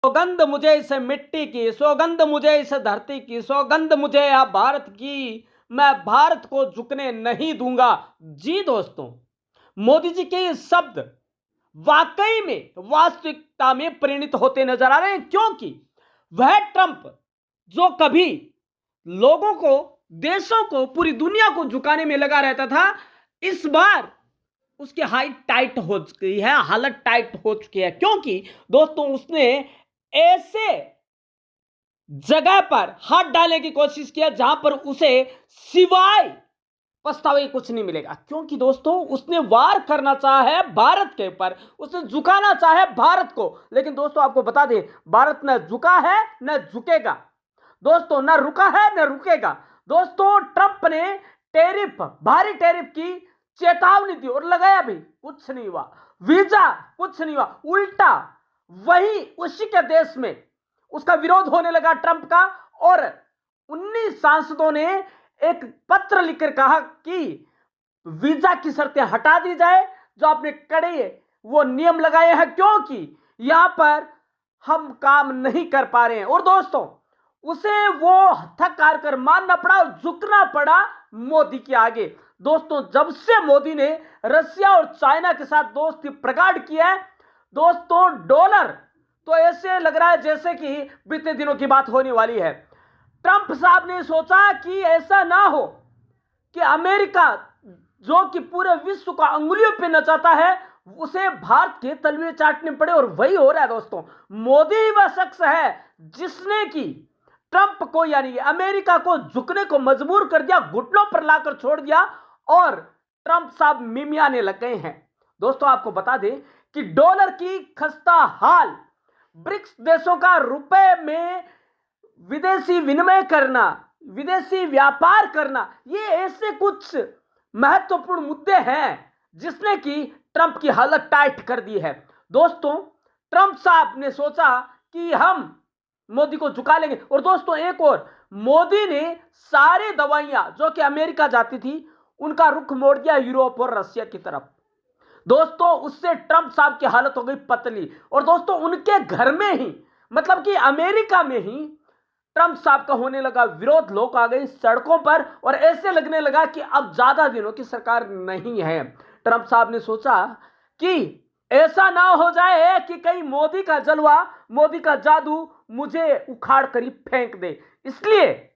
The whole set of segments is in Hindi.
सौगंध मुझे इस मिट्टी की, सौगंध मुझे इस धरती की, सौगंध मुझे यह भारत की, मैं भारत को झुकने नहीं दूंगा। जी दोस्तों, मोदी जी के ये शब्द वाकई में वास्तविकता में परिणत होते नजर आ रहे हैं, क्योंकि वह ट्रंप जो कभी लोगों को, देशों को, पूरी दुनिया को झुकाने में लगा रहता था, इस बार उसकी हाइट टाइट हो गई है, हालत टाइट हो चुकी है, क्योंकि दोस्तों उसने ऐसे जगह पर हाथ डालने की कोशिश किया जहां पर उसे सिवाय पछतावे कुछ नहीं मिलेगा। क्योंकि दोस्तों उसने वार करना चाहा है भारत के ऊपर, उसने झुकाना चाहा है भारत को, लेकिन दोस्तों आपको बता दें, भारत न झुका है न झुकेगा दोस्तों, न रुका है न रुकेगा। दोस्तों ट्रंप ने टैरिफ, भारी टैरिफ की चेतावनी दी और लगाया भी, कुछ नहीं हुआ, वीजा कुछ नहीं हुआ, उल्टा वही उसी के देश में उसका विरोध होने लगा ट्रंप का, और 19 सांसदों ने एक पत्र लिखकर कहा कि वीजा की शर्तें हटा दी जाए, जो आपने कड़े वो नियम लगाए हैं, क्योंकि यहां पर हम काम नहीं कर पा रहे हैं। और दोस्तों उसे वो थक हार कर मानना पड़ा और झुकना पड़ा मोदी के आगे। दोस्तों जब से मोदी ने रशिया और चाइना के साथ दोस्ती प्रगाढ़ किया है दोस्तों, डॉलर तो ऐसे लग रहा है जैसे कि बीते दिनों की बात होने वाली है। ट्रंप साहब ने सोचा कि ऐसा ना हो कि अमेरिका जो कि पूरे विश्व को अंगुलियों पे नचाता है, उसे भारत के तलवे चाटने पड़े, और वही हो रहा है दोस्तों। मोदी ही वह शख्स है जिसने कि ट्रंप को यानी अमेरिका को झुकने को मजबूर कर दिया, घुटनों पर लाकर छोड़ दिया, और ट्रंप साहब मिमियाने लग गए हैं। दोस्तों आपको बता दें कि डॉलर की खस्ता हाल, ब्रिक्स देशों का रुपए में विदेशी विनिमय करना, विदेशी व्यापार करना, ये ऐसे कुछ महत्वपूर्ण मुद्दे हैं जिसने कि ट्रंप की हालत टाइट कर दी है। दोस्तों ट्रंप साहब ने सोचा कि हम मोदी को झुका लेंगे, और दोस्तों एक और, मोदी ने सारी दवाइयां जो कि अमेरिका जाती थी उनका रुख मोड़ दिया यूरोप और रशिया की तरफ। दोस्तों उससे ट्रंप साहब की हालत हो गई पतली, और दोस्तों उनके घर में ही, मतलब कि अमेरिका में ही ट्रंप साहब का होने लगा विरोध, लोग आ गए सड़कों पर, और ऐसे लगने लगा कि अब ज्यादा दिनों की सरकार नहीं है। ट्रंप साहब ने सोचा कि ऐसा ना हो जाए कि कहीं मोदी का जलवा, मोदी का जादू मुझे उखाड़ कर ही फेंक दे, इसलिए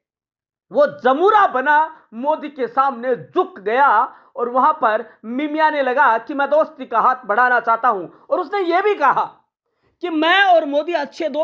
वो जमूरा बना, मोदी के सामने झुक गया और वहां पर मिमियाने लगा कि मैं दोस्ती का हाथ बढ़ाना चाहता हूं। और उसने ये भी कहा कि मैं और मोदी अच्छे दोस्त